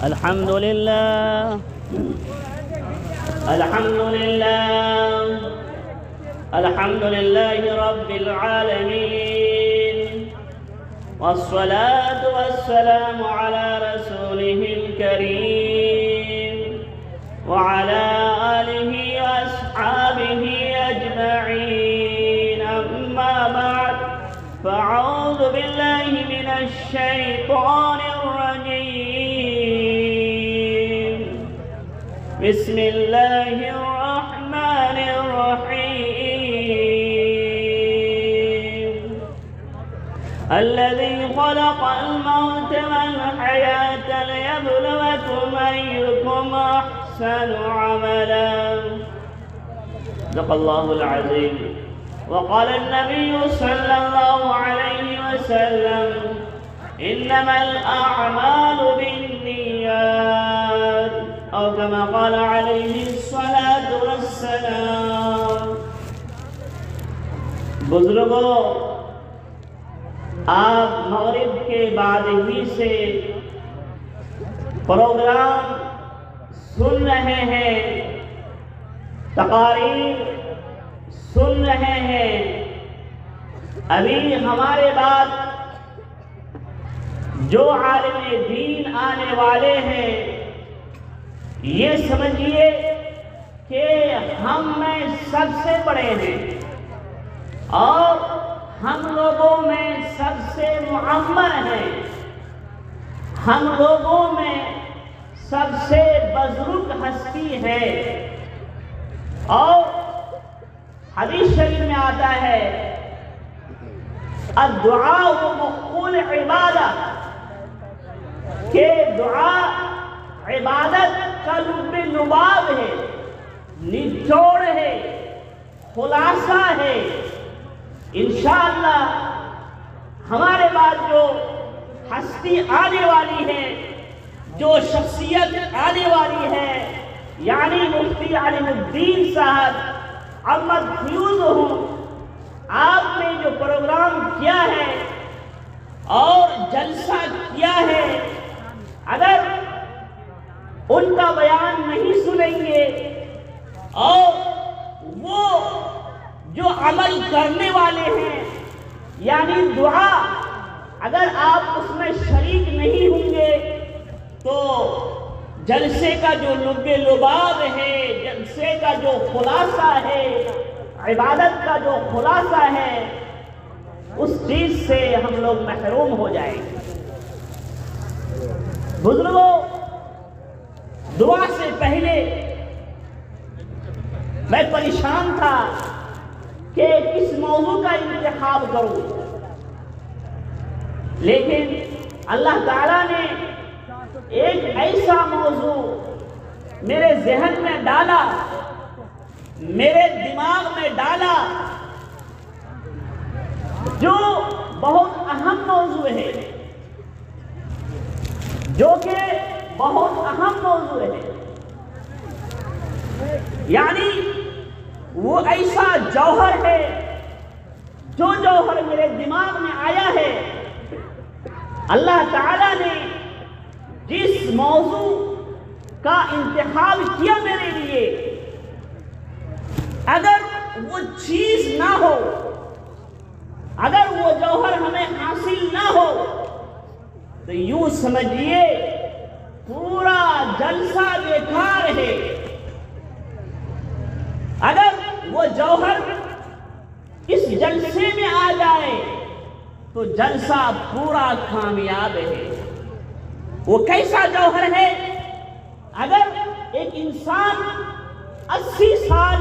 الحمد لله الحمد لله الحمد لله رب العالمين، والصلاة والسلام على رسوله الكريم وعلى آله وأصحابه أجمعين. أما بعد، فأعوذ بالله من الشيطان الرجيم. بسم الله الرحمن الرحيم. الذي خلق الموت والحياة ليبلوكم أيكم أحسن عملا. صدق الله العظيم. وقال النبي صلى الله عليه وسلم: إنما الأعمال بالنيات، أو كما قال عليه الصلاة والسلام. بزرگوں، آپ مغرب کے بعد ہی سے پروگرام سن رہے ہیں، تقاریر سن رہے ہیں. ابھی ہمارے بعد جو عالم دین آنے والے ہیں، یہ سمجھیے کہ ہم میں سب سے بڑے ہیں اور ہم لوگوں میں سب سے معمر ہیں، ہم لوگوں میں سب سے بزرگ ہستی ہے. اور حدیث شریف میں آتا ہے: الدعاء مخول عبادہ، کہ دعا عبادت کا لب لباب ہے، نچوڑ ہے، خلاصہ ہے. انشاءاللہ ہمارے بعد جو ہستی آنے والی ہے، جو شخصیت آنے والی ہے، یعنی مفتی علیم الدین صاحب احمد فیوز ہوں، آپ نے جو پروگرام کیا ہے اور جلسہ کیا ہے، اگر ان کا بیان نہیں سنیں گے اور وہ جو عمل کرنے والے ہیں، یعنی دعا، اگر آپ اس میں شریک نہیں ہوں گے تو جلسے کا جو لب لباب ہے، جلسے کا جو خلاصہ ہے، عبادت کا جو خلاصہ ہے، اس چیز سے ہم لوگ محروم ہو جائیں گے. بزرگوں، دعا سے پہلے میں پریشان تھا کہ کس موضوع کا انتخاب کروں، لیکن اللہ تعالیٰ نے ایک ایسا موضوع میرے ذہن میں ڈالا، میرے دماغ میں ڈالا، جو بہت اہم موضوع ہے، جو کہ بہت اہم موضوع ہے. یعنی وہ ایسا جوہر ہے، جو جوہر میرے دماغ میں آیا ہے، اللہ تعالیٰ نے جس موضوع کا انتخاب کیا میرے لیے، اگر وہ چیز نہ ہو، اگر وہ جوہر ہمیں حاصل نہ ہو، تو یوں سمجھیے پورا جلسہ بیکار ہے. اگر وہ جوہر اس جلسے میں آ جائے تو جلسہ پورا کامیاب ہے. وہ کیسا جوہر ہے؟ اگر ایک انسان 80 سال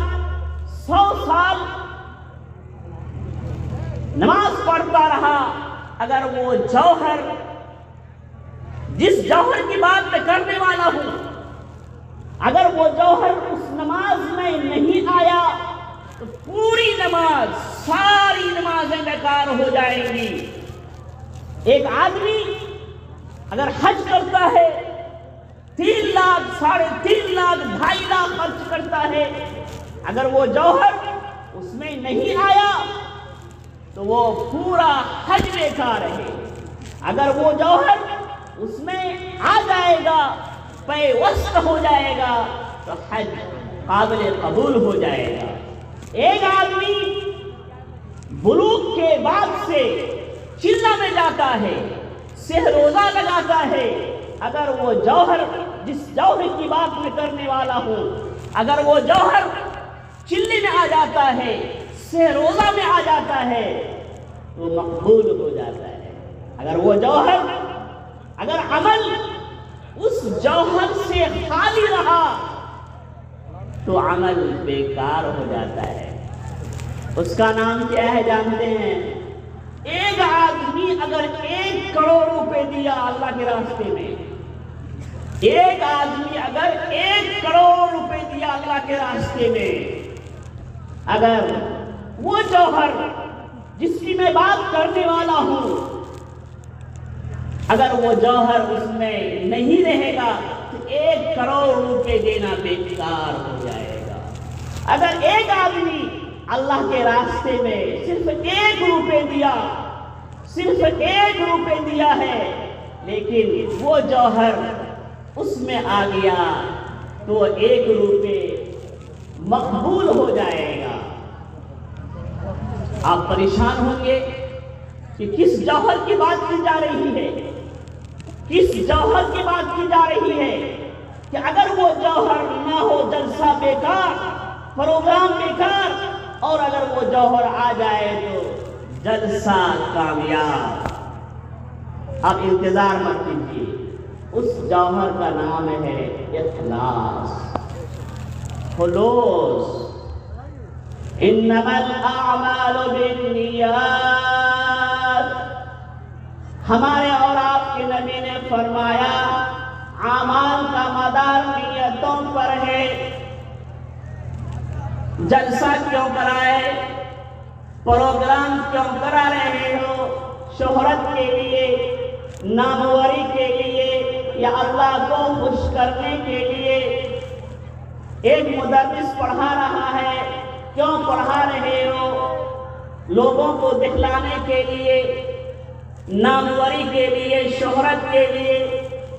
100 سال نماز پڑھتا رہا، اگر وہ جوہر، جس جوہر کی بات میں کرنے والا ہوں، اگر وہ جوہر اس نماز میں نہیں آیا تو پوری نماز، ساری نمازیں بیکار ہو جائیں گی. ایک آدمی اگر حج کرتا ہے، 3 لاکھ 3.5 لاکھ 2.5 لاکھ خرچ کرتا ہے، اگر وہ جوہر اس میں نہیں آیا تو وہ پورا حج بیکار ہے. اگر وہ جوہر اس میں آ جائے گا پیوست ہو جائے گا تو حج قابل قبول ہو جائے گا۔ ایک آدمی بلوغ کے بعد سے چلہ میں جاتا ہے، سہ روزہ لگاتا ہے، اگر وہ جوہر جس جوہر کی بات میں کرنے والا ہوں، اگر وہ جوہر چلے میں آ جاتا ہے، سہ روزہ میں آ جاتا ہے تو مقبول ہو جاتا ہے۔ اگر وہ جوہر، اگر عمل اس جوہر سے خالی رہا تو عمل بیکار ہو جاتا ہے۔ اس کا نام کیا ہے جانتے ہیں؟ ایک آدمی اگر 1 کروڑ روپے دیا اللہ کے راستے میں، ایک آدمی اگر 1 کروڑ روپے دیا اللہ کے راستے میں، اگر وہ جوہر جس کی میں بات کرنے والا ہوں، اگر وہ جوہر اس میں نہیں رہے گا تو 1 کروڑ روپے دینا بیکار ہو جائے گا۔ اگر ایک آدمی اللہ کے راستے میں صرف 1 روپے دیا، صرف 1 روپے دیا ہے، لیکن وہ جوہر اس میں آ گیا تو 1 روپے مقبول ہو جائے گا۔ آپ پریشان ہوں گے کہ کس جوہر کی بات کی جا رہی ہے، کس جوہر کی بات کی جا رہی ہے کہ اگر وہ جوہر نہ ہو جلسہ بیکار، پروگرام بیکار، اور اگر وہ جوہر آ جائے تو جلسہ کامیاب۔ اب انتظار مت کیجیے، اس جوہر کا نام ہے اخلاص، خلوص۔ انما الاعمال بالنیات۔ ہمارے اور آپ کے نبی نے فرمایا اعمال کا مدار نیتوں پر ہے۔ جلسہ کیوں کرائے، پروگرام کیوں کرا رہے ہو؟ شہرت کے لیے، ناموری کے لیے، یا اللہ کو خوش کرنے کے لیے؟ ایک مدرس پڑھا رہا ہے، کیوں پڑھا رہے ہو؟ لوگوں کو دکھلانے کے لیے، ناموری کے لیے، شہرت کے لیے،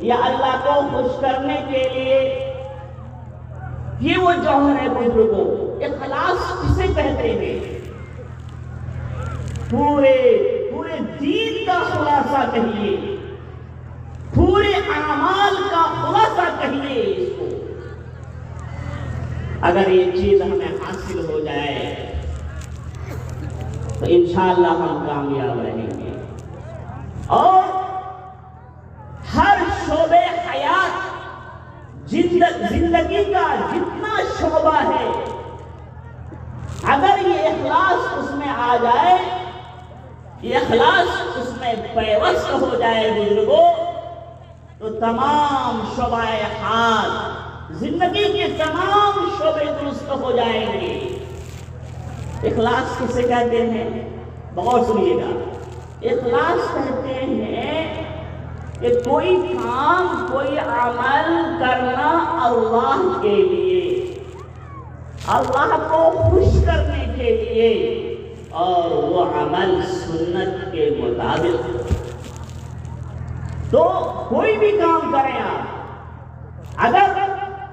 یا اللہ کو خوش کرنے کے لیے؟ یہ وہ جوہر ہے بزرگوں۔ اخلاص کسے کہتے ہیں؟ پورے دین کا خلاصہ کہیے، پورے اعمال کا خلاصہ کہیے اس کو۔ اگر یہ چیز ہمیں حاصل ہو جائے تو انشاءاللہ ہم کامیاب رہیں گے، اور ہر شعبے حیات، زندگی کا جتنا شعبہ ہے، اگر یہ اخلاص اس میں آ جائے، یہ اخلاص اس میں پیوست ہو جائے بزرگوں، تو تمام شعبہ حیات، زندگی کے تمام شعبے درست ہو جائیں گے۔ اخلاص کسے کہتے ہیں؟ بہت سنیے گا۔ اخلاص کہتے ہیں کہ کوئی کام، کوئی عمل کرنا اللہ کے لیے، اللہ کو خوش کرنے کے لیے، اور وہ عمل سنت کے مطابق۔ تو کوئی بھی کام کریں آپ، اگر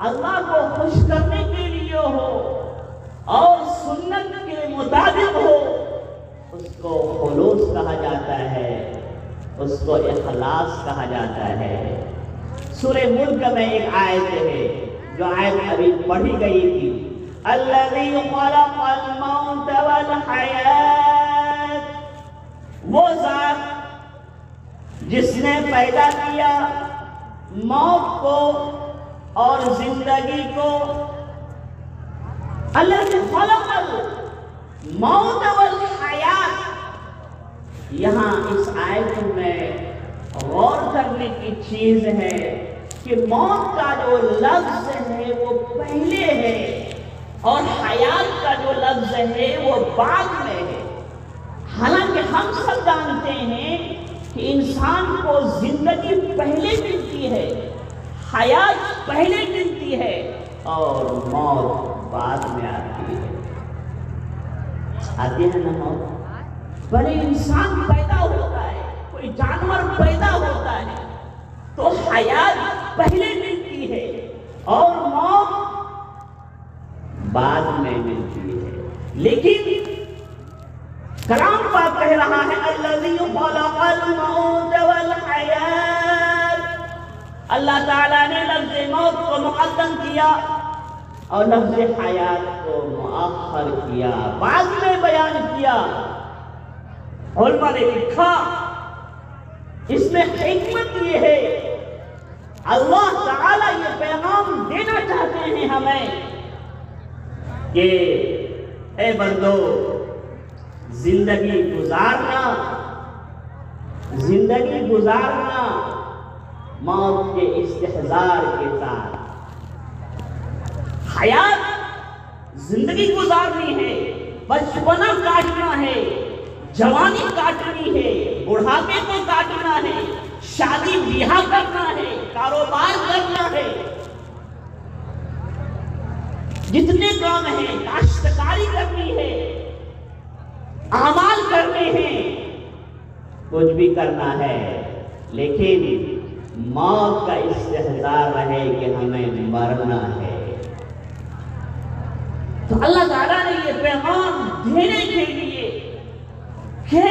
اللہ کو خوش کرنے کے لیے ہو اور سنت کے مطابق ہو، اس کو خلوص کہا جاتا ہے، اس کو اخلاص کہا جاتا ہے۔ سورہ ملک میں ایک آیت ہے، جو آیت ابھی پڑھی گئی تھی، الذی خلق الموت والحیات، وہ ذات جس نے پیدا کیا موت کو اور زندگی کو۔ الذی خلق الموت والحیات، یہاں اس آیت میں غور کرنے کی چیز ہے کہ موت کا جو لفظ ہے وہ پہلے ہے، اور حیات کا جو لفظ ہے وہ بعد میں ہے۔ حالانکہ ہم سب جانتے ہیں کہ انسان کو زندگی پہلے ملتی ہے، حیات پہلے ملتی ہے، اور موت بعد میں آتی ہے۔ آتی ہے نا موت؟ بڑے انسان پیدا ہوتا ہے، کوئی جانور پیدا ہوتا ہے تو حیات پہلے ملتی لیکن کلام پاک کہہ رہا ہے الذی خلق الموت والحیات، اللہ تعالیٰ نے لفظ موت کو مقدم کیا اور لفظ حیات کو مؤخر کیا، بعد میں بیان کیا۔ علماء نے لکھا اس میں حکمت یہ ہے، اللہ تعالیٰ یہ پیغام دینا چاہتے ہیں ہمیں کہ اے بندو، زندگی گزارنا موت کے استحضار کے ساتھ، حیات زندگی گزارنی ہے، بچپنا کاٹنا ہے، جوانی کاٹنی ہے، بڑھاپے کو کاٹنا ہے، شادی بیاہ کرنا ہے، کاروبار کرنا ہے، جتنے کام ہیں، کاشتکاری کرنی ہے، اعمال کرنے ہیں، کچھ بھی کرنا ہے، لیکن موت کا استحضار رہے کہ ہمیں مرنا ہے۔ تو اللہ تعالیٰ نے یہ پیغام دینے کے لیے کہ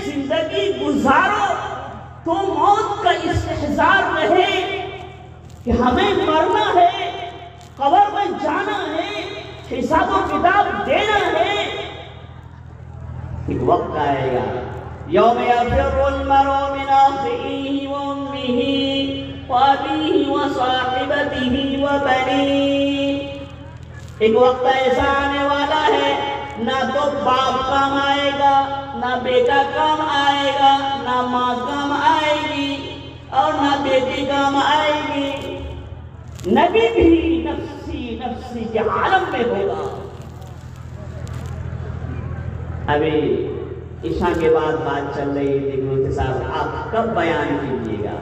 زندگی گزارو تو موت کا استحضار رہے کہ ہمیں مرنا ہے، قبر میں جانا ہے، حساب و کتاب دینا ہے۔ ایک وقت آئے گا یوم یفر المرء من اخیہ وامہ وابیہ وصاحبتہ وبنیہ، ایک وقت ایسا آنے والا ہے نہ تو باپ کام آئے گا، نہ بیٹا کام آئے گا، نہ ماں کام آئے گی اور نہ بیٹی کام آئے گی، نبی بھی نفسی نفسی کے عالم میں ہوگا۔ ابھی عشاء کے بعد بات چل رہی تھی کہ صاحب آپ کب بیان کیجیے گا،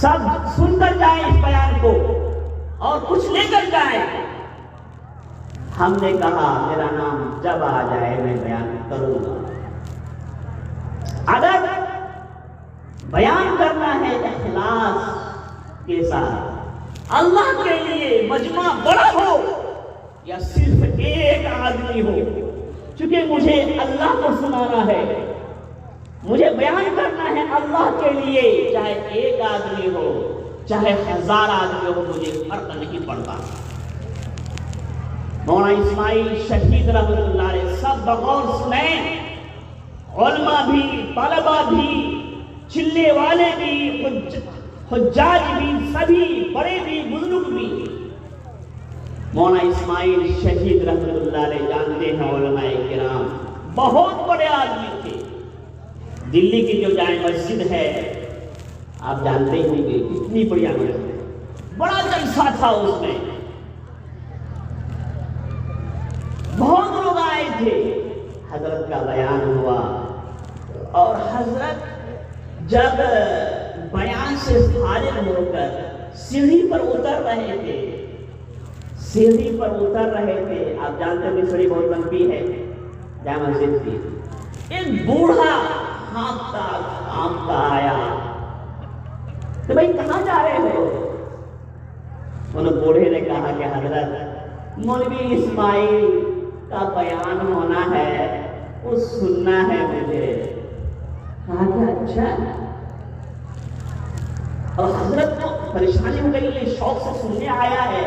سب سن کر جائیں اس بیان کو اور کچھ لے کر جائیں۔ ہم نے کہا میرا نام جب آ جائے میں بیان کروں گا۔ اگر بیان کرنا ہے اخلاص کے ساتھ، اللہ کے لیے مجمع بڑا ہو یا صرف ایک آدمی ہو، چونکہ مجھے اللہ کو سنانا ہے، مجھے بیان کرنا ہے اللہ کے لیے، چاہے ایک آدمی ہو چاہے 1000 آدمی ہو، مجھے فرق نہیں پڑتا۔ مولانا اسماعیل شہید رحمۃ اللہ علیہ سب بغور سنیں، علماء بھی، طلباء بھی، چلے والے بھی، حجاج بھی، سبھی بڑے بھی بزرگ بھی۔ مولانا اسماعیل شہید رحمۃ اللہ علیہ جانتے ہیں علماء کرام بہت بڑے آدمی تھے۔ دلی کی جو جامع مسجد ہے آپ جانتے ہی ہوں گے کتنی بڑی مسجد ہے، بڑا جلسہ تھا، اس میں بہت لوگ آئے تھے، حضرت کا بیان ہوا اور حضرت جب بیان سے فارغ ہو کر سیڑھی پر اتر رہے تھے، آپ جانتے ہیں سیڑھی بہت لمبی ہے جامع مسجد کی، ایک بوڑھا کانپتا آیا کہ بھائی کہاں جا رہے ہو؟ انہوں بوڑھے نے کہا کہ حضرت مولوی اسماعیل کا بیان ہونا ہے، وہ سننا ہے مجھے۔ کہا کہ اچھا، اور حضرت کو پریشانی ہو گئی، یہ شوق سے سننے آیا ہے،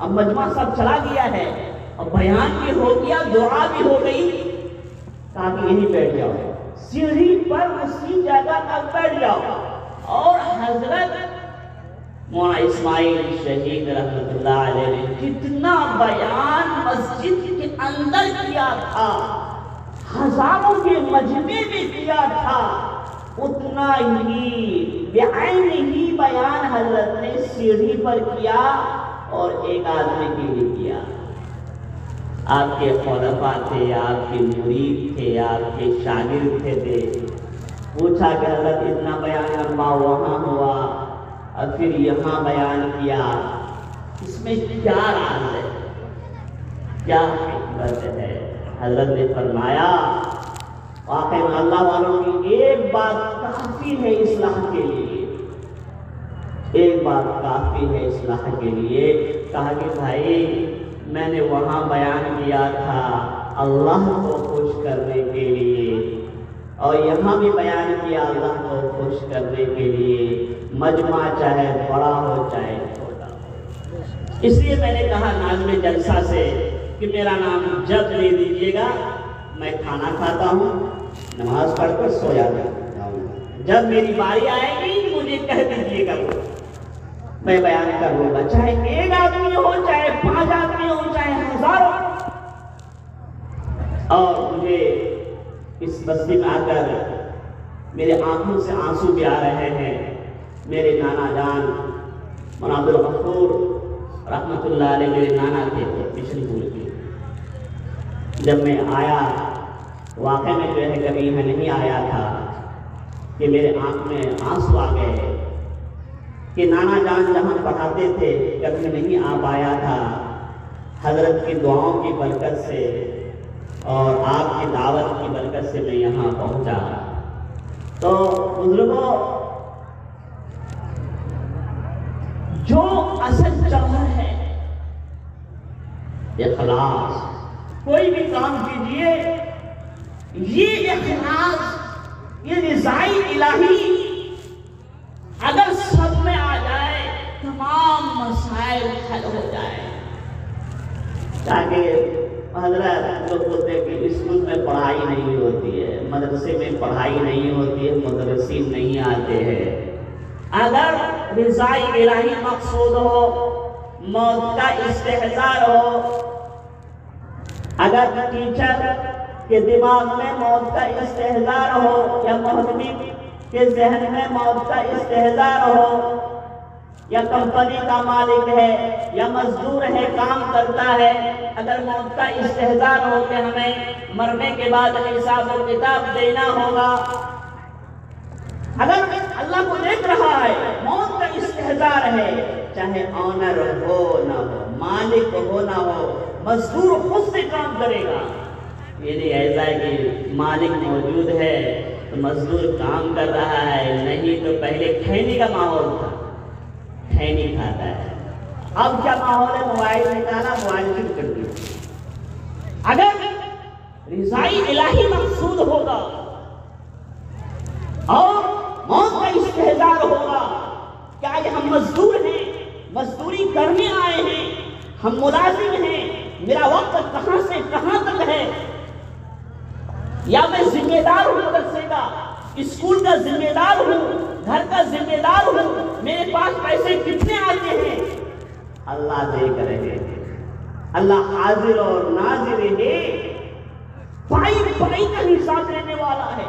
اب مجمع سب چلا گیا ہے اور بیان بھی ہو گیا، دعا بھی ہو گئی، کہا کہ یہیں بیٹھ جاؤ، سیڑھی پر اسی جگہ تک بیٹھ جاؤ۔ اور حضرت مولانا اسماعیل شہید رحمۃ اللہ علیہ نے جتنا بیان مسجد کے اندر کیا تھا، ہزاروں کے مجمع میں کیا تھا، اتنا ہی بعین ہی بیان حضرت نے سیڑھی پر کیا اور ایک آدمی کے لیے کیا۔ آپ کے خلفاء تھے، آپ کے مرید تھے، آپ کے شاگرد تھے، پوچھا کہ حضرت اتنا بیان لمبا وہاں ہوا اور پھر یہاں بیان کیا، اس میں کیا راز ہے، کیا حکمت ہے؟ حضرت نے فرمایا واقعی میں اللہ والوں کی ایک بات کافی ہے اصلاح کے لیے، ایک بات کافی ہے اصلاح کے لیے۔ کہا کہ بھائی میں نے وہاں بیان کیا تھا اللہ کو خوش کرنے کے لیے، اور یہاں بھی بیان کیا اللہ کو خوش کرنے کے لیے، مجمع چاہے بڑا ہو چاہے چھوٹا ہو۔ اس لیے میں نے کہا ناظم جلسہ سے کہ میرا نام جب لے دیجیے گا، میں کھانا کھاتا ہوں، نماز پڑھ کر سو جاتا ہوں، جب میری باری آئے گی مجھے کہہ دیجیے گا، میں بیان کروں گا، چاہے ایک آدمی ہو، چاہے 5 آدمی ہو، چاہے 1000 ہو۔ اور مجھے اس بستی میں آ کر میرے آنکھوں سے آنسو بھی آ رہے ہیں۔ میرے نانا جان مولانا عبدالغفور رحمۃ اللہ علیہ میرے نانا تھے مشن پور کے۔ جب میں آیا، واقعہ میں جو ہے کبھی میں نہیں آیا تھا کہ میرے آنکھ میں آنسو آ گئے کہ نانا جان جہاں پڑھاتے تھے کبھی نہیں آ پایا تھا، حضرت کی دعاؤں کی برکت سے اور آپ کی دعوت کی برکت سے میں یہاں پہنچا۔ تو بزرگوں، جو اصل جوہر ہے اخلاص، کوئی بھی کام کیجیے، یہ اخلاص، یہ رضائی الہی اگر سب میں آ جائے تمام مسائل حل ہو جائے۔ تاکہ حضرت لوگ بولتے ہیں کہ اسکول میں پڑھائی نہیں ہوتی ہے، مدرسے میں پڑھائی نہیں ہوتی ہے، مدرسین نہیں آتے ہیں۔ اگر رضائی الہی مقصود ہو، موت کا استحضار ہو، اگر ٹیچر کے دماغ میں موت کا استحضار ہو، یا محتمم کے ذہن میں موت کا استحضار ہو، یا کمپنی کا مالک ہے یا مزدور ہے کام کرتا ہے، اگر موت کا استحضار ہو کہ ہمیں مرنے کے بعد حساب و کتاب دینا ہوگا، اگر اللہ کو دیکھ رہا ہے، موت کا استحضار ہے، چاہے آنر ہو نہ ہو، مالک ہو نہ ہو، مزدور خود سے کام کرے گا۔ یہ نہیں ایسا ہے کہ مالک موجود ہے تو مزدور کام کر رہا ہے، نہیں تو پہلے کھینے کا ماحول تھا، کھینے کھاتا ہے، اب کیا ماحول ہے، موبائل نکالا، موبائل شروع کر دیا۔ اگر رضائی الہی مقصود ہوگا اور موت کا استحضار ہوگا، کیا یہ ہم مزدور ہیں، مزدوری کرنے آئے ہیں، ہم ملازم ہیں، میرا وقت کہاں سے کہاں تک ہے، یا میں ذمہ دار ہوں مدرسے کا، اسکول کا ذمہ دار ہوں، گھر کا ذمہ دار ہوں، میرے پاس پیسے کتنے آتے ہیں، اللہ دیکھ رہے ہیں، اللہ حاضر اور ناظر ہے، پائی پائی کا حساب لینے والا ہے،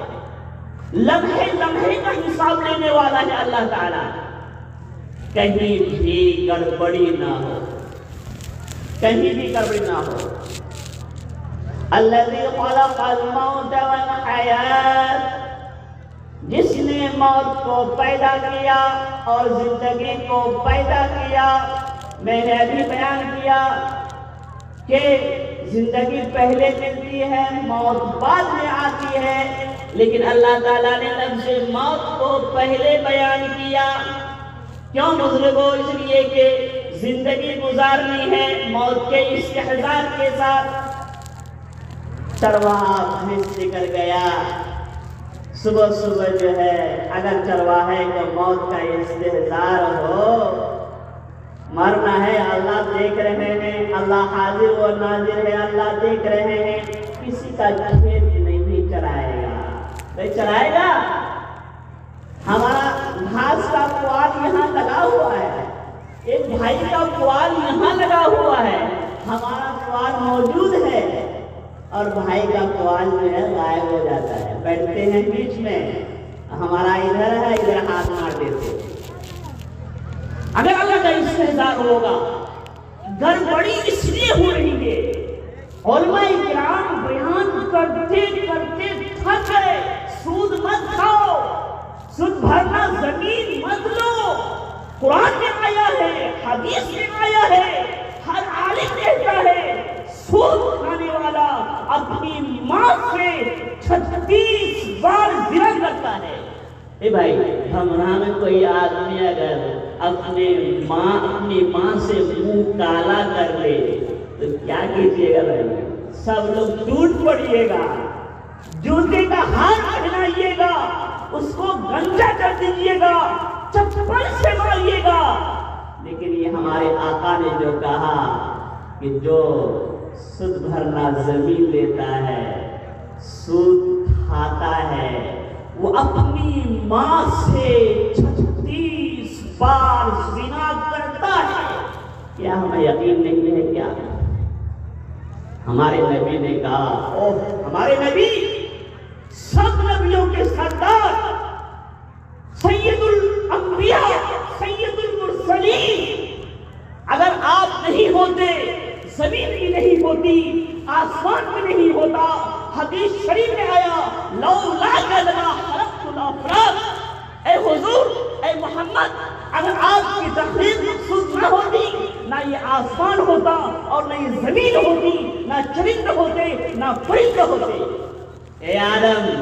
لمحے لمحے کا حساب لینے والا ہے اللہ تعالیٰ۔ کہیں بھی گڑبڑی نہ ہو، کہیں بھی گڑبڑی نہ ہو۔ الذی خلق الموت والحیات، جس نے موت کو پیدا کیا اور زندگی کو پیدا کیا۔ میں نے ابھی بیان کیا کہ زندگی پہلے ملتی ہے، موت بعد میں آتی ہے، لیکن اللہ تعالیٰ نے لفظ موت کو پہلے بیان کیا۔ کیوں بزرگوں؟ اس لیے کہ زندگی گزارنی ہے موت کے استحضار کے ساتھ۔ چرواہا بھینس نکل گیا، صبح صبح جو ہے اگر چرواہے کو موت کا استحضار ہو، مرنا ہے، اللہ دیکھ رہے ہیں، اللہ حاضر و ناظر ہے، اللہ دیکھ رہے ہیں، کسی کا کھیت نہیں چرائے گا، نہیں چرائے گا۔ ہمارا گھاس کا پوال یہاں لگا ہوا ہے، ایک بھائی کا پوال یہاں لگا ہوا ہے، ہمارا پوال موجود ہے اور بھائی کا پوال جو ہے غائب ہو جاتا ہے۔ بیٹھتے ہیں بیچ میں، ہمارا ادھر ہے، ادھر ہاتھ مار دیتے۔ اگر اللہ کا استحضار ہوگا، گڑبڑی اس لیے ہو رہی ہے، علماء کرام بیان کرتے کرتے تھک گئے، سود مت کھاؤ، سود بھرنا زمین مت لو، قرآن میں آیا ہے، حدیث میں آیا ہے، ہر عالم کہتا ہے سود کھانے والا اپنی ماں سے 36 بار زنا کرتا ہے۔ اے بھائی، ہمارا میں کوئی آدمی اگر اپنی ماں سے منہ کالا کر لے تو کیا کیجیے گا بھائی؟ سب لوگ ٹوٹ پڑیے گا، جوتے کا ہار پہنائیے گا، اس کو گنجا کر دیجیے گا، چپل سے ماریے گا۔ لیکن یہ ہمارے آقا نے جو کہا کہ جو سود بھرنا زمین لیتا ہے، سود کھاتا ہے، وہ اپنی ماں سے 36 بار زنا کرتا ہے۔ کیا ہمیں یقین نہیں ہے کیا؟ ہمارے نبی نے کہا، ہمارے نبی سب نبیوں کے سردار، سید الانبیاء، سید المرسلین، اگر آپ نہیں ہوتے زمین بھی نہیں ہوتی، آسمان بھی نہیں ہوتا۔ حدیث شریف میں آیا، لولاک لما خلقت الافلاک، اے حضور، اے محمد، اگر آپ کی تخلیق مخصوص نہ ہوتی، نہ یہ آسمان ہوتا اور نہ یہ زمین ہوتی، نہ چرند ہوتے، نہ پرند ہوتے۔ اے آدم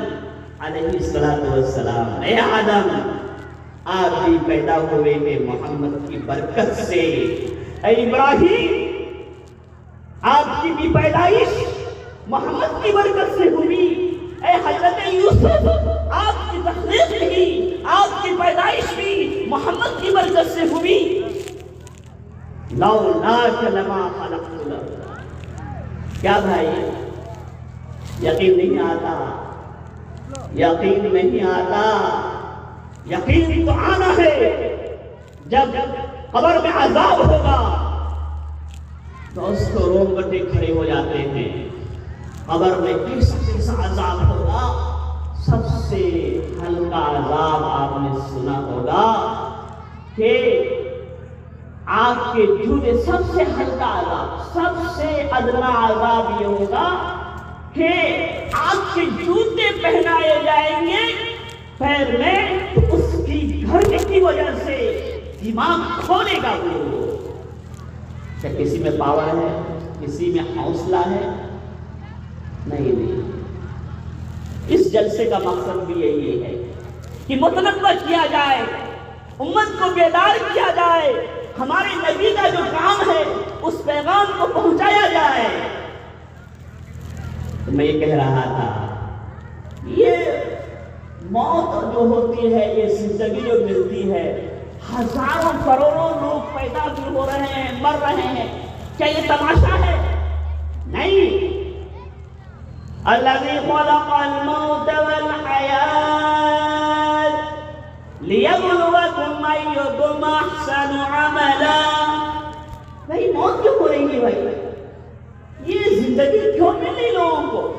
علیہ السلام، اے آدم، آپ بھی پیدا ہوئے ہیں محمد کی برکت سے۔ اے ابراہیم، آپ کی بھی پیدائش محمد کی برکت سے ہوئی۔ اے حضرت یوسف، آپ کی تخلیق بھی، آپ کی پیدائش بھی محمد کی برکت سے ہوئی۔ لولاک لما خلقت الافلاک۔ کیا بھائی یقین نہیں آتا؟ یقین نہیں آتا؟ یقین تو آنا ہے۔ جب قبر میں عذاب ہوگا تو اس کو رو کٹے کھڑے ہو جاتے ہیں۔ قبر میں کیسا عذاب ہوگا؟ سب سے ہلکا عذاب آپ نے سنا ہوگا کہ آپ کے جوتے، سب سے ہلکا عذاب، سب سے ادنا عذاب یہ ہوگا کہ آپ کے جوتے پہنائے جائیں گے پیر میں، تو اس کی گھر کی وجہ سے دماغ کھولے گا وہ۔ کیا کسی میں پاور ہے؟ کسی میں حوصلہ ہے؟ نہیں۔ اس جلسے کا مقصد بھی یہی ہے کہ مطلبہ کیا جائے، امت کو بیدار کیا جائے، ہمارے نبی کا جو کام ہے اس پیغام کو پہنچایا جائے۔ تو میں یہ کہہ رہا تھا، یہ موت جو ہوتی ہے، یہ زندگی جو ملتی ہے، ہزاروں کروڑوں لوگ پیدا بھی ہو رہے ہیں، مر رہے ہیں، کیا یہ تماشا ہے؟ نہیں۔ الذي خلق الموت والحياة ليبلوكم أيكم أحسن عملا۔ بھائی موت کیوں ہو رہی ہے؟ بھائی یہ زندگی کیوں مل رہی لوگوں کو؟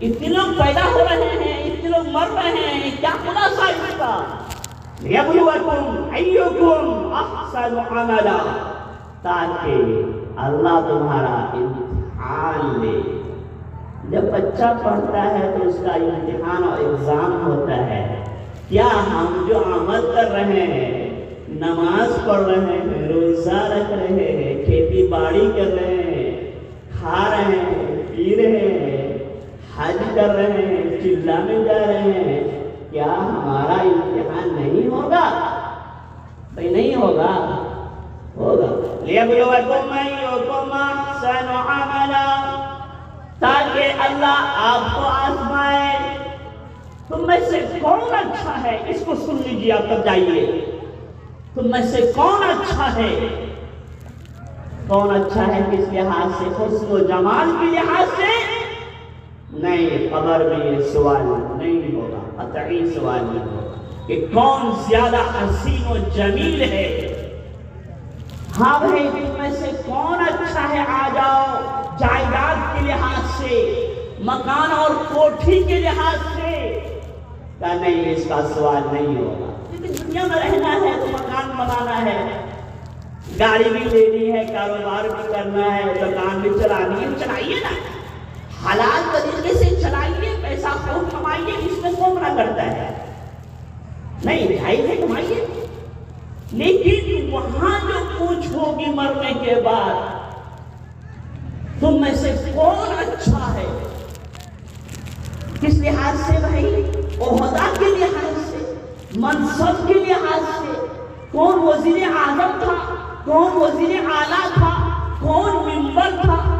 اتنے لوگ پیدا ہو رہے ہیں، اتنے لوگ مر رہے ہیں، کیا خلاصہ اس کا؟ لِيَبْلُوَكُمْ أَيُّكُمْ أَحْسَنُ عَمَلًا، تاکہ اللہ تمہارا امتحان لے۔ جب بچہ پڑھتا ہے تو اس کا امتحان اور ایگزام ہوتا ہے، کیا ہم جو عمل کر رہے ہیں، نماز پڑھ رہے ہیں، روزہ رکھ رہے ہیں، کھیتی باڑی کر رہے ہیں، کھا رہے ہیں، پی رہے ہیں، حج کر رہے ہیں، چلا میں جا رہے ہیں، کیا ہمارا امتحان نہیں ہوگا؟ بھائی نہیں ہوگا، ہوگا۔ لِيَبْلُوَكُمْ أَيُّكُمْ أَحْسَنُ عَمَلًا، تاکہ اللہ آپ کو آزمائے تم میں سے کون اچھا ہے۔ اس کو سن لیجیے، آپ تب جائیے، تم میں سے کون اچھا ہے؟ کون اچھا ہے کس لحاظ سے؟ حسن و جمال کے لحاظ سے نہیں۔ قبر میں یہ سوال نہیں ہوگا، قطعی سوال نہیں ہوگا کہ کون زیادہ حسین و جمیل ہے۔ ہاں بھائی تم میں سے کون اچھا ہے، آ جاؤ، جائیداد کے لحاظ سے، مکان اور کوٹھی کے لحاظ سے، کہ نہیں اس کا سوال نہیں ہوگا۔ لیکن دنیا میں رہنا ہے تو مکان بنانا ہے، گاڑی بھی لینی ہے، کاروبار بھی کرنا ہے، دکان بھی چلانی ہے، چلائیے نا، حلال طریقے سے چلائیے، پیسہ خوب کمائیے، اس میں کون منع کرتا ہے؟ نہیں، جائز ہے، کمائیے۔ لیکن وہاں جو پوچھ ہوگی مرنے کے بعد، تم میں سے کون اچھا ہے؟ کس لحاظ سے بھائی؟ عہدہ کے لحاظ سے، منصب کے لحاظ سے، کون وزیر اعظم تھا، کون وزیر اعلیٰ تھا، کون ممبر تھا،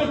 1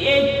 1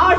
8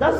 10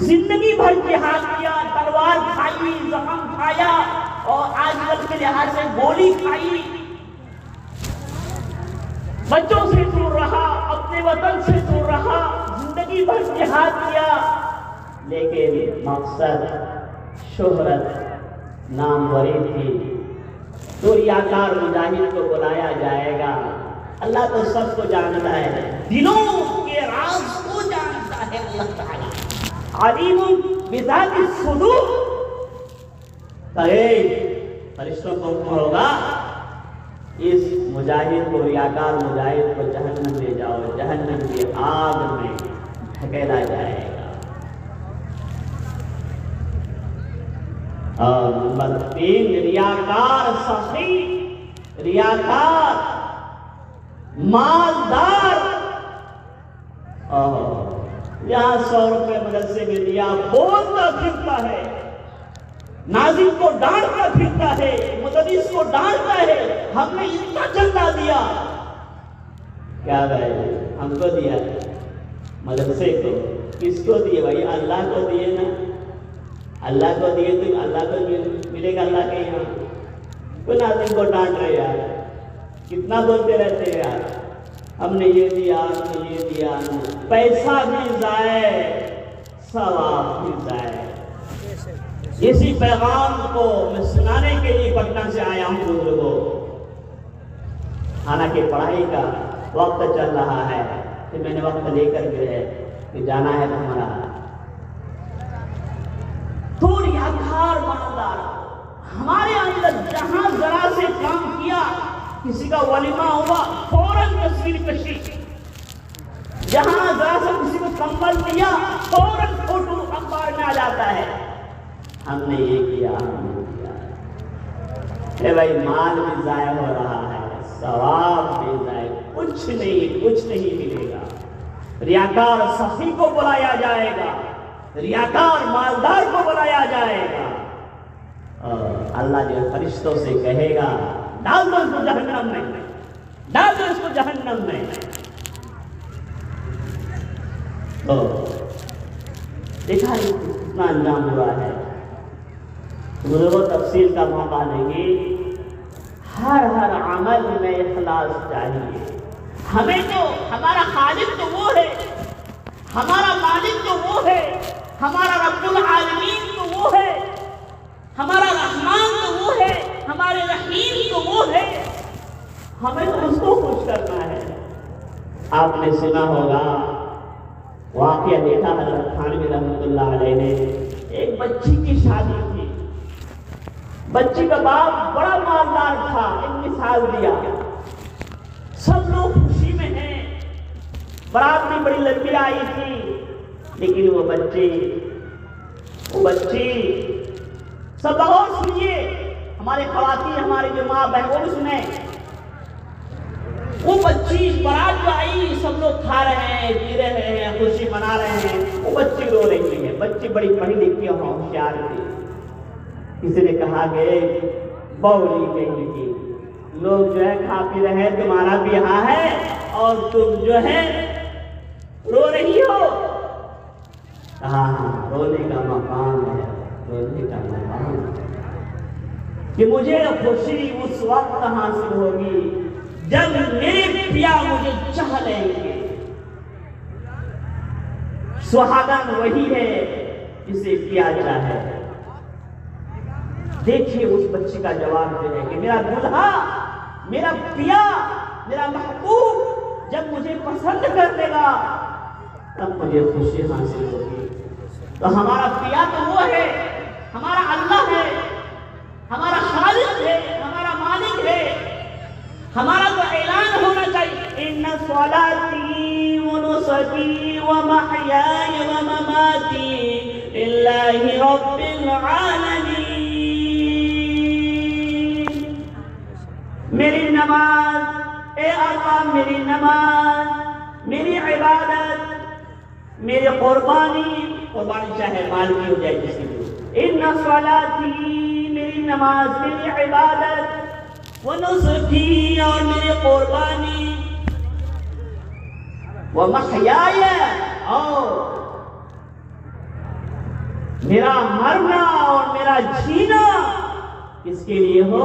زندگی بھر جہاد کیا، تلوار کھائی، زخم کھایا اور آج کل کے لحاظ سے گولی کھائی، بچوں سے دور رہا، اپنے وطن سے دور رہا، زندگی بھر جہاد کیا، لیکن مقصد شہرت ناموری تھی۔ تو ریاکار مجاہد کو بلایا جائے گا۔ اللہ تو سب کو جانتا ہے، دلوں کے راز کو جانتا ہے اللہ تعالیٰ، علیم بذات الصدور۔ فرشتوں کو حکم ہوگا اس مجاہد کو، ریاکار مجاہد کو جہنم لے جاؤ، جہنم کی آگ میں دھکیلا جائے گا۔ اور نمبر 3، ریاکار سخی، ریاکار مالدار، یہاں 100 روپے مدرسے میں دیا، بولتا پھرتا ہے، ناظم کو ڈانٹتا پھرتا ہے، مدرس کو ڈانٹتا ہے، ہم نے اتنا چندہ دیا۔ کیا بھائی ہم کو دیا مدرسے کو؟ کس کو دیے بھائی؟ اللہ کو دیے نا، اللہ کو دیے تو اللہ کو ملے گا اللہ کے یہاں۔ کوئی ناظم کو ڈانٹ رہے یار، کتنا بولتے رہتے ہیں یار، ہم نے یہ دیا، ہم نے یہ دیا، پیسہ بھی ضائع، ثواب بھی ضائع۔ اسی پیغام کو میں سنانے کے لیے پٹنہ سے آیا ہوں بزرگوں۔ حالانکہ پڑھائی کا وقت چل رہا ہے، پھر میں نے وقت لے کر کے کہ جانا ہے تمہارا۔ تو ریاکار مالدار، ہمارے اندر جہاں ذرا سے کام کیا، کسی کا ولیمہ ہوا فوراً تصویر کشی، جہاں ذرا سے کسی کو کمبل دیا فوراً فوٹو اخبار میں آ جاتا ہے، ہم نے یہ کیا، ہم نے کیا۔ اے بھائی مال بھی ضائع ہو رہا ہے، ثواب بھی ضائع، کچھ نہیں ملے گا۔ ریاکار سخی کو بلایا جائے گا، ریاکار مالدار کو بلایا جائے گا، اور اللہ جو فرشتوں سے کہے گا ڈال دو اس کو جہنم میں، ڈال دو اس کو جہنم میں۔ تو دیکھا کتنا انجام ہوا ہے۔ بزرگوں تفصیل کا موقع نہیں، ہر عمل میں اخلاص چاہیے ہمیں۔ تو ہمارا خالق تو وہ ہے، ہمارا مالک تو وہ ہے، ہمارا رب العالمین تو وہ ہے، ہمارا رحمان تو وہ ہے، ہمارے رحیم تو وہ ہے، ہمیں تو اس کو خوش کرنا ہے۔ آپ نے سنا ہوگا واقعہ، دیکھا حضرت تھانوی رحمۃ اللہ علیہ نے، ایک بچی کی شادی تھی، بچی کا باپ بڑا مالدار تھا، ایک مثال دیا، سب لوگ خوشی میں ہیں، بارات بھی بڑی لمبی آئی تھی، لیکن وہ بچی سب بغور سنیے، ہمارے خواتین، ہمارے جو ماں بہن وہ بھی سنیں، وہ بچی بارات جو آئی، سب لوگ کھا رہے ہیں، پی رہے ہیں، خوشی منا رہے ہیں، وہ بچی رو رہی ہے۔ بچی بڑی پڑھی لکھی اور ہوشیار تھی۔ کسی نے کہا کہ بولی کہیں کی، لوگ جو ہے کھا پی رہے ہیں، تمہارا بھی یہاں ہے اور تم جو ہے رو رہی ہو۔ کہا ہاں رونے کا مقام ہے، رونے کا مقام ہے، کہ مجھے خوشی اس وقت حاصل ہوگی جب میرے پیا مجھے چاہ لیں گے۔ سہاگن وہی ہے جسے پیا چاہے۔ دیکھیے اس بچی کا جواب جو ہے کہ میرا دلہا، میرا پیا، میرا محبوب جب مجھے پسند کر دے گا تب مجھے خوشی حاصل ہوگی۔ تو ہمارا پیا تو وہ ہے، ہمارا اللہ ہے، ہمارا خالق ہے، ہمارا مالک ہے۔ ہمارا تو اعلان ہونا چاہیے، ان صلاتی ونسکی ومحیای ومماتی للہ رب العالمین۔ میری نماز، اے اللہ میری نماز، میری عبادت، میری قربانی چاہے مال کی ہو جائے کسی کو، ان صلاتی میری نماز، میری عبادت، ونسکی اور میری قربانی، ومحیای اور میرا مرنا اور میرا جینا کس کے لیے ہو؟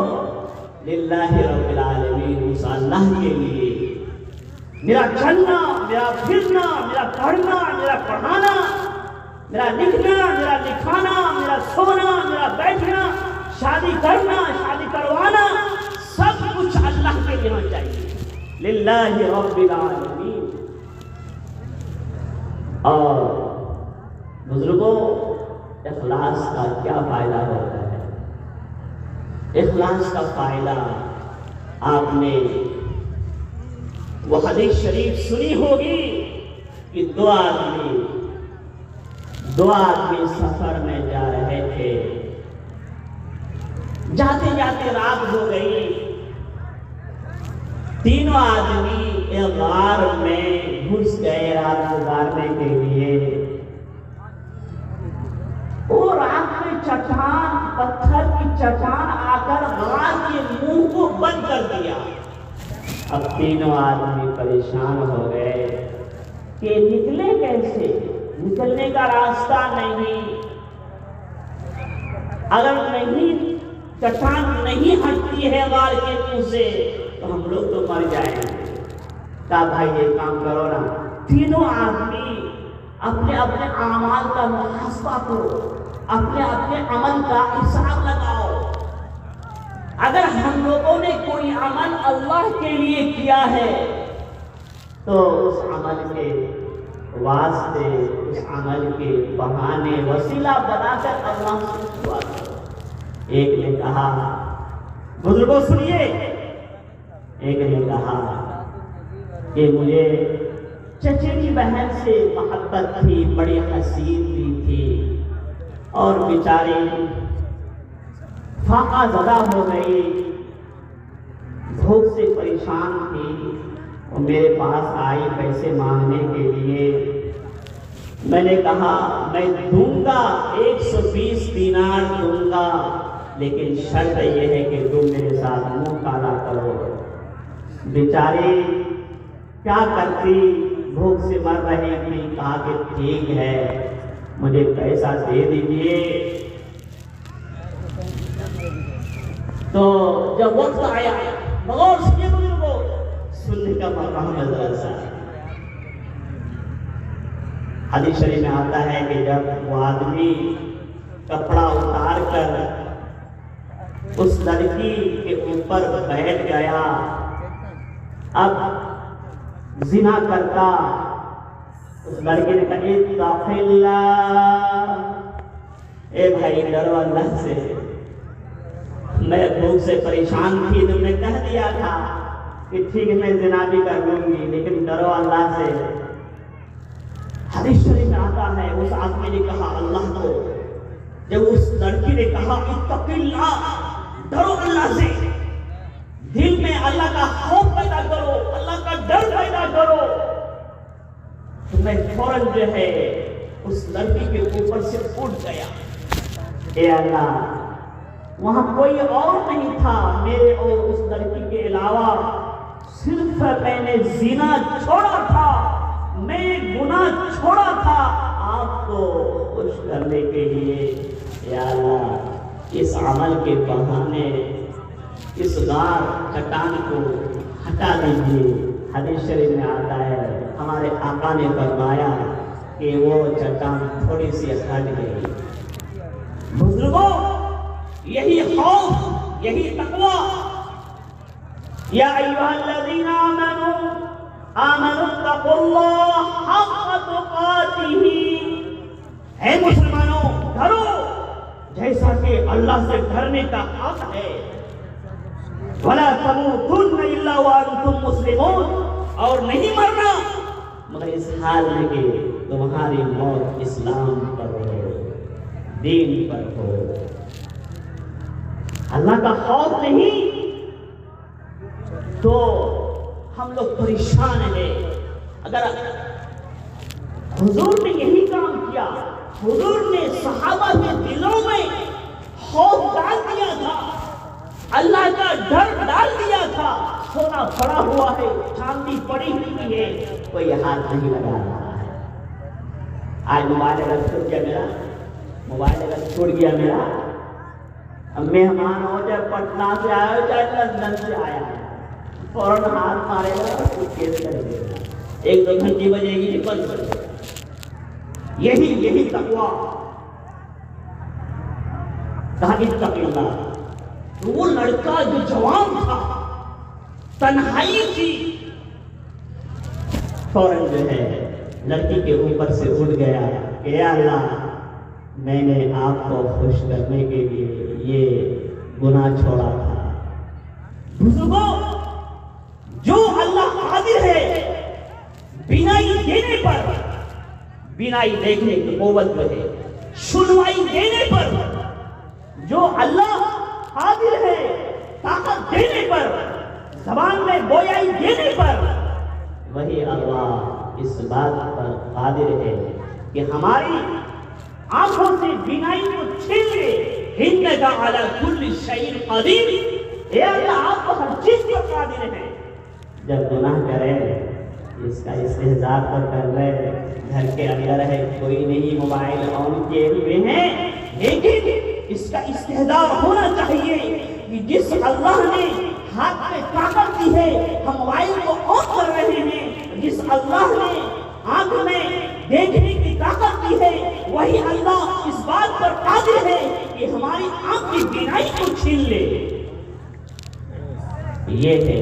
للہ رب العالمین، اس اللہ کے لیے۔ میرا چلنا، میرا پھرنا، میرا پڑھنا، میرا پڑھانا، میرا لکھنا، میرا لکھانا، میرا سونا، میرا بیٹھنا، شادی کرنا، شادی کروانا، سب کچھ اللہ کے لیے ہونا چاہیے، للہ رب العالمین۔ اور بزرگوں، اخلاص کا کیا فائدہ ہوتا ہے؟ اخلاص کا فائدہ آپ نے وہ حدیث شریف سنی ہوگی کہ دو آدمی سفر میں جا رہے تھے، جاتے جاتے رات ہو گئی، تینوں آدمی ایک غار میں گھس گئے رات گزارنے کے لیے۔ وہ رات میں چٹان، پتھر کی چٹان آ کر غار کے منہ کو بند کر دیا۔ اب تینوں آدمی پریشان ہو گئے کہ نکلے کیسے، نکلنے کا راستہ نہیں، اگر نہیں چٹان نہیں ہٹتی ہے غار کے منہ سے تو ہم لوگ تو مر جائیں گے۔ کہا بھائی یہ کام کرو نا، تینوں آدمی اپنے اپنے اعمال کا محاسبہ کرو، اپنے اپنے عمل کا حساب لگاؤ۔ اگر ہم لوگوں نے کوئی عمل اللہ کے لیے کیا ہے تو اس عمل کے واسطے، اس عمل کے بہانے، وسیلہ بنا کر اللہ سے دعا کرو۔ ایک نے کہا، بزرگوں سنیے، ایک نے کہا کہ مجھے چچیری بہن سے محبت تھی، بڑی حسین بھی تھی، اور بیچاری فاقہ زدہ ہو گئی، بھوک سے پریشان تھی، وہ میرے پاس آئی پیسے مانگنے کے لیے۔ میں نے کہا میں دوں گا، 120 دینار دوں گا، لیکن شرط یہ ہے کہ تم میرے ساتھ منہ کالا کرو۔ بیچاری کیا کرتی، بھوک سے مر رہی تھی، کہا کہ ٹھیک ہے مجھے پیسہ دے دیجئے۔ تو جب وقت آیا، مغور سنیے بزرگوں، سننے کا مقام مدرسہ ہے۔ حدیث شریف میں آتا ہے کہ جب وہ آدمی کپڑا اتار کر اس لڑکی کے اوپر بیٹھ گیا، اب زنا کرتا، اس لڑکی نے کہا اتق اللہ، اے بھائی ڈرو اللہ سے، میں بھوک سے پریشان تھی، تم نے کہہ دیا تھا کہ ٹھیک میں زنا بھی کر لوں گی، لیکن ڈرو اللہ سے۔ حدیث شریف میں آتا ہے اس آدمی نے کہا اللہ کو، جب اس لڑکی نے کہا اتق اللہ، ڈرو اللہ سے، دل میں اللہ کا خوف پیدا کرو، اللہ کا ڈر پیدا کرو، تو میں فوراً جو ہے اس لڑکی کے اوپر سے اٹھ گیا، اے اللہ وہاں کوئی اور نہیں تھا میرے اور اس لڑکی کے علاوہ، صرف میں نے زنا چھوڑا تھا، میں گناہ چھوڑا تھا آپ کو خوش کرنے کے لیے، یا اللہ اس عمل کے بہانے اس غار چٹان کو ہٹا دیجیے۔ حدیث شریف میں آتا ہے ہمارے آقا نے فرمایا کہ وہ چٹان تھوڑی سی ہٹ گئی۔ بزرگوں، یہی خوف، یہی تقویٰ، یا ایھا الذین آمنوا اتقوا اللہ حق تقاتہ، اے مسلمانوں ڈرو جیسا کہ اللہ سے ڈرنے کا حق ہے، ولا تموتن الا وانتم مسلمون، اور نہیں مرنا مگر اس حال میں کہ تمہاری موت اسلام پر ہو، دین پر ہو۔ اللہ کا خوف نہیں تو ہم لوگ پریشان ہیں۔ اگر حضور نے یہی کام کیا، حضور نے صحابہ کے دلوں میں خوف ڈال دیا تھا، اللہ کا ڈر ڈال دیا تھا، سونا پڑا ہوا ہے، چاندی پڑی ہوئی ہے، کوئی ہاتھ نہیں لگا رہا ہے۔ آج موبائل اگر کھل گیا میرا موبائل اگر چھوڑ گیا میرا، اب مہمان ہو چاہے پٹنہ سے آیا ہو چاہے لندن سے آیا ہے، فوراً ہاتھ مارے گا اور کچھ کیس کر دے گا، 1-2 گھنٹی بجے گی بند کر دے گا۔ یہی تقویٰ کہا اتق اللہ۔ وہ لڑکا جو جوان تھا، تنہائی تھی، فوراً جو ہے لڑکی کے اوپر سے اٹھ گیا کہ اے اللہ، میں نے آپ کو خوش کرنے کے لیے یہ گناہ چھوڑا تھا۔ بزرگوں، جو اللہ قادر ہے بینائی دینے پر، بینائی دیکھنے کی قوت جو ہے، سنوائی دینے پر، جو اللہ قادر ہے طاقت دینے پر، زبان میں گویائی دینے پر، وہی اللہ اس بات پر قادر ہے کہ ہماری آنکھوں سے بینائی کو چھین لے۔ انک علی کل شیء قدیر، اے اللہ آپ کو ہر چیز پر قادر ہے۔ جب گناہ کرے اس کا استہزاء تو کر رہے، گھر کے اندر ہے کوئی نہیں، موبائل آن کیے ہوئے ہیں، لیکن اس کا استہزاء ہونا چاہیے کہ جس اللہ نے ہاتھ میں طاقت دی ہے، ہم موبائل کو آن کر رہے ہیں، جس اللہ نے آنکھ میں دیکھنے کی طاقت دی ہے، وہی اللہ اس بات پر قادر ہے کہ ہماری آنکھ کی بینائی کو چھین لے۔ یہ ہے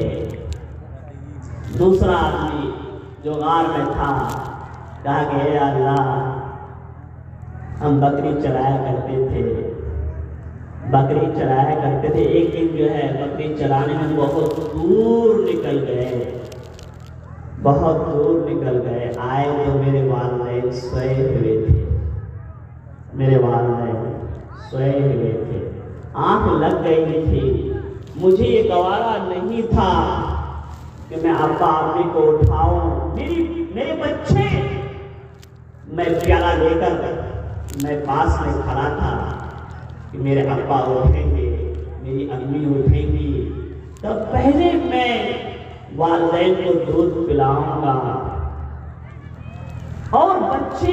دوسرا آدمی جو غار میں تھا، کہا کہ اے اللہ، ہم بکری چرایا کرتے تھے، بکری چرایا کرتے تھے، ایک دن جو ہے بکری چرانے میں بہت دور نکل گئے، بہت دور نکل گئے، آئے تو میرے والدین سوئے ہوئے تھے، میرے والدین سوئے ہوئے تھے، آنکھ لگ گئی تھی، مجھے یہ گوارا نہیں تھا کہ میں ابا امی کو اٹھاؤں، میرے بچے، میں پیالہ لے کر میں پاس میں کھڑا تھا کہ میرے ابا اٹھیں گے، میری امی اٹھیں گی، تب پہلے میں والدین کو دودھ پلاؤں گا، اور بچے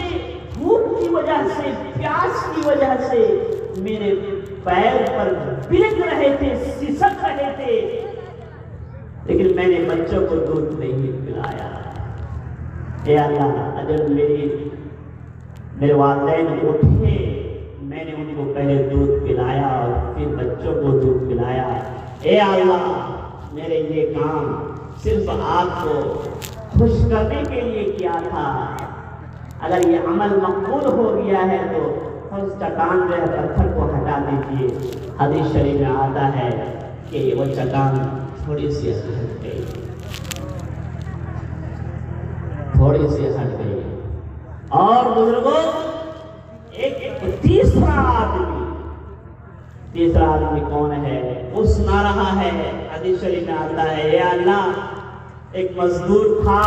بھوک کی وجہ سے، پیاس کی وجہ سے میرے پیر پر بلک رہے تھے، سسک رہے تھے، لیکن میں نے بچوں کو دودھ نہیں پلایا۔ اے اللہ، اگر میرے والدین اٹھے، میں نے ان کو پہلے دودھ پلایا اور پھر بچوں کو دودھ پلایا۔ اے اللہ، میرے یہ کام صرف آپ کو خوش کرنے کے لیے کیا تھا، اگر یہ عمل مقبول ہو گیا ہے تو اس چٹان جو ہے پتھر کو ہٹا دیجیے۔ حدیث شریف میں آتا ہے کہ وہ چٹان تھوڑی سی ہٹ گئی، تھوڑی سی ہٹ گئی۔ اور بزرگوں، ایک تیسرا آدمی کون ہے؟ وہ سنا رہا ہے، حدیث شریف میں آتا ہے، اے اللہ، ایک مزدور تھا،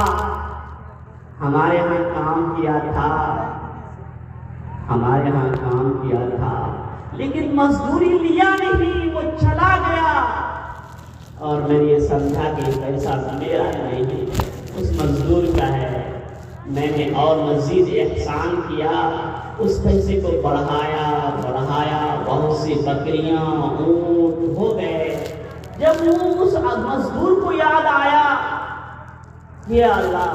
ہمارے ہاں کام کیا تھا، لیکن مزدوری لیا نہیں، وہ چلا گیا، اور میں نے یہ سمجھا کہ پیسہ میرا نہیں، اس مزدور کا ہے، میں نے اور مزید احسان کیا، اس پیسے کو بڑھایا، بہت سی بکریاں، اونٹ ہو گئے۔ جب اس مزدور کو یاد آیا، یا اللہ،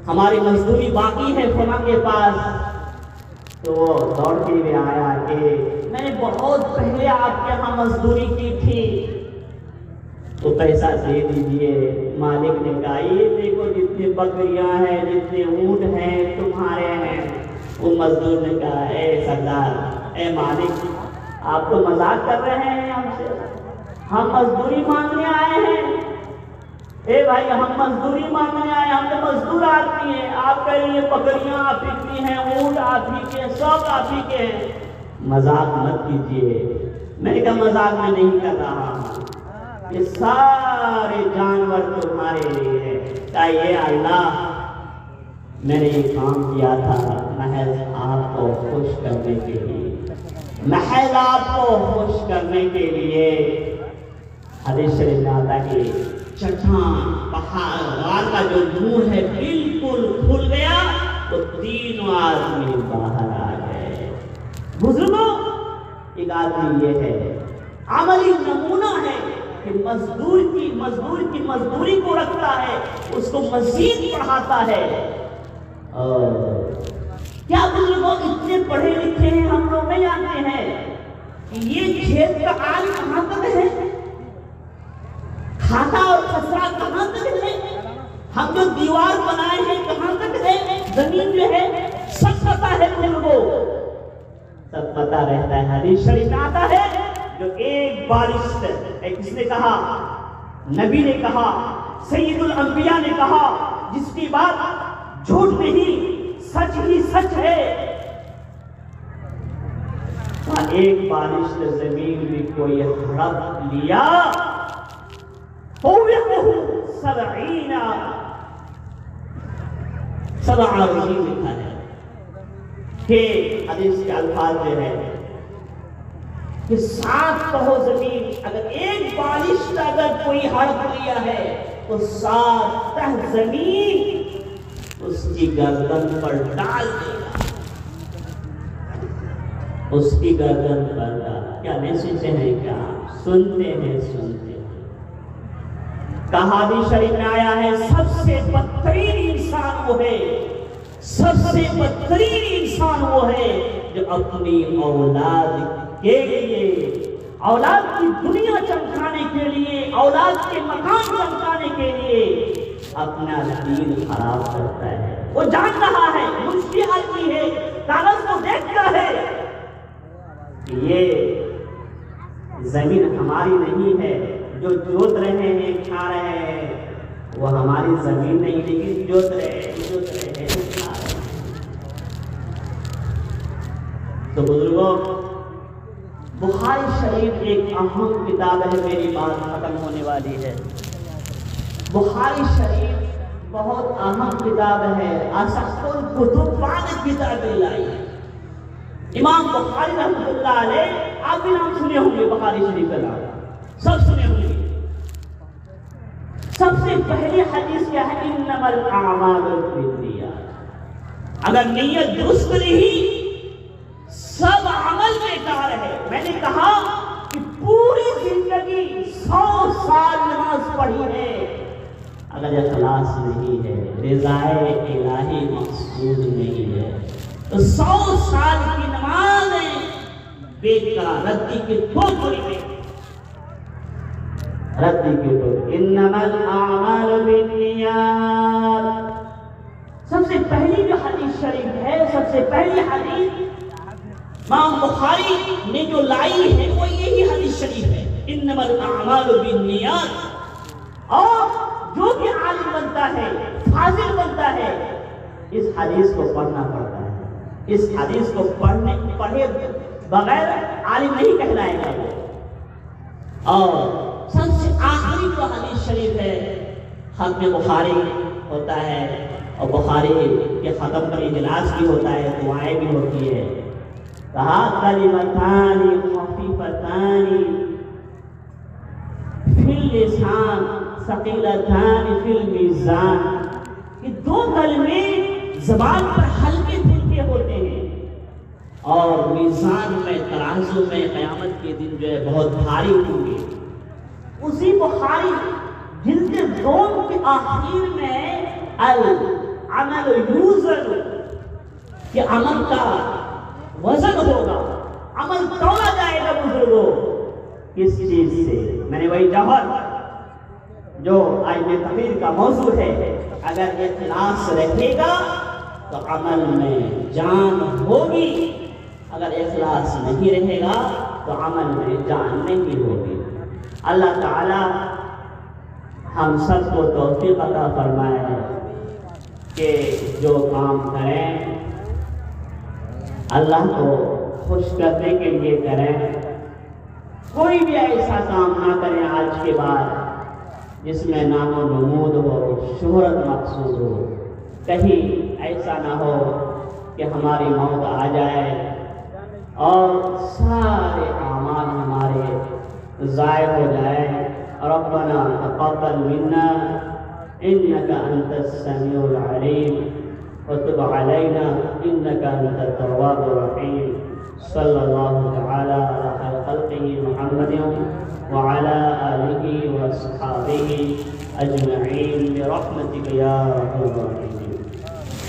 ہماری مزدوری باقی ہے فلاں کے پاس، تو وہ دوڑ کے لیے آیا کہ میں نے بہت پہلے آپ کے یہاں مزدوری کی تھی، تو پیسہ دے دیجئے۔ مالک نے کہا، یہ دیکھو جتنی بکریاں ہیں، جتنے اونٹ ہیں تمہارے ہیں۔ وہ مزدور نے کہا، اے سردار، اے مالک، آپ تو مذاق کر رہے ہیں ہم سے، ہم مزدوری مانگنے آئے ہیں۔ اے بھائی، ہم مزدوری مانگنے آئے، ہم تو مزدور آدمی ہیں، آپ کہہ رہے ہیں بکریاں آپ ہی کی ہیں، اونٹ آپ ہی کے ہیں، سب آپ ہی کے ہیں، مذاق مت کیجیے۔ میں نے کہا مذاق میں نہیں کر رہا ہوں، یہ سارے جانور تمہارے لیے ہے۔ کہا، یہ اللہ، میں نے یہ کام کیا تھا محض آپ کو خوش کرنے کے لیے، محض آپ کو خوش کرنے کے لیے۔ حدیث شریف میں آتا ہے کہ چٹان پہاڑ غار کا جو منہ ہے بالکل کھل گیا، تو 3 آدمی باہر آ گئے، لاتی یہ ہے، عملی نمونہ ہے کہ مزدور کی مزدوری کو رکھتا ہے، اس کو مزید پڑھاتا ہے۔ اور کیا بزرگوں اتنے پڑھے لکھے ہیں، ہم لوگ نہیں جانتے ہیں کہ یہ کھیت کا آل کہاں تک ہے، کھاتا اور خسرا کہاں تک ہے، ہم جو دیوار بنائے ہیں کہاں تک ہے، زمین جو ہے سب پتا ہے بزرگوں، سب پتا رہتا ہے۔ حدیث شریف میں آتا ہے جو ایک بارش سے، کس نے کہا، نبی نے کہا، سید الانبیاء نے کہا، جس کی بات جھوٹ نہیں سچ ہی سچ ہے، ایک بارش سے زمین بھی کوئی ہڑپ لیا، سبع رجیم لکھا ہے کہ حدیث کے الفاظ جو ہے کہ 7 کہو زمین، اگر ایک بارش کا اگر کوئی ہڑپ لیا ہے تو 7 تہ زمین اس کی گردن پر ڈال دے گا، اس کی گردن پر ڈال۔ کیا نہیں سنتے ہیں، کیا سنتے ہیں، سنتے ہیں۔ حدیث شریف میں آیا ہے سب سے بدترین انسان وہ ہے، سب سے بدترین انسان وہ ہے جو اپنی اولاد کے لیے، اولاد کی دنیا چمکانے کے لیے، اولاد کے مکان چمکانے کے لیے اپنا دین خراب کرتا ہے۔ وہ جان رہا ہے، مجھ آدمی ہے، کاغذ کو دیکھتا ہے کہ یہ زمین ہماری نہیں ہے، جو جوت رہے ہیں کھا رہے ہیں وہ ہماری زمین نہیں، لیکن جوت رہے ہیں کھا رہے ہیں۔ تو بزرگوں، بخاری شریف ایک اہم کتاب ہے، میری بات ختم ہونے والی ہے۔ بخاری شریف بہت اہم کتاب ہے، اصح الکتب بعد کتاب اللہ۔ امام بخاری رحمۃ اللہ علیہ، آپ بھی نام سنے ہوں گے بخاری شریف کا نام، سب سنے ہوں گے۔ سب سے پہلی حدیث کیا ہے؟ انما الاعمال بالنیات۔ اگر نیت درست نہیں سب عمل بیکار ہے۔ میں نے کہا کہ پوری زندگی 100 سال نماز پڑھی ہے، اگر اخلاص نہیں ہے، رضائے الہی مقصود نہیں ہے، تو 100 سال کی نمازیں بیکار، ردی کے ٹوکری میں، ردی کے ٹوکری۔ انما الاعمال بالنیات۔ سب سے پہلی جو حدیث شریف ہے، سب سے پہلی حدیث امام بخاری نے جو لائی ہے وہ یہی حدیث شریف ہے، انما الاعمال بالنیات۔ اور جو بھی عالم بنتا ہے، فاضل بنتا ہے، اس حدیث کو پڑھنا پڑتا ہے۔ اس حدیث کو پڑھے بغیر عالم نہیں کہلائے گا وہ۔ اور سب سے آخری جو حدیث شریف ہے، ختم بخاری ہوتا ہے، اور بخاری کے ختم پر اجلاس بھی ہوتا ہے، دعائیں بھی ہوتی ہے۔ کہا کلمتان خفیفتان فی اللسان ثقیلتان فی المیزان، کہ 2 کلمے زبان پر ہلکے پھلکے ہوتے ہیں اور میزان میں، ترازو میں قیامت کے دن جو ہے بہت بھاری ہوں گے۔ اسی بخاری جلد 2 کے آخر میں العمل یوزن، کہ عمل کا وزن ہوگا، عمل تولا جائے گا بزرگوں۔ کس چیز سے؟ میں نے وہی جوہر جو آئین تقریر کا موضوع ہے، اگر اخلاص رہے گا تو عمل میں جان ہوگی، اگر اخلاص نہیں رہے گا تو عمل میں جان نہیں ہوگی۔ اللہ تعالی ہم سب کو توفیق عطا فرمائے کہ جو کام کریں اللہ کو خوش کرنے کے لیے کریں۔ کوئی بھی ایسا کام نہ کریں آج کے بعد جس میں نام و نمود ہو، شہرت مقصود ہو۔ کہیں ایسا نہ ہو کہ ہماری موت آ جائے اور سارے اعمال ہمارے ضائع ہو جائے۔ ربنا تقبل منا انك انت السميع العليم وتب علينا انك انت التواب الرحيم۔ صلی اللہ تعالی علی خیر خلقہ محمد وعلی آلہ واصحابہ اجمعین برحمتک یا ارحم الراحمین.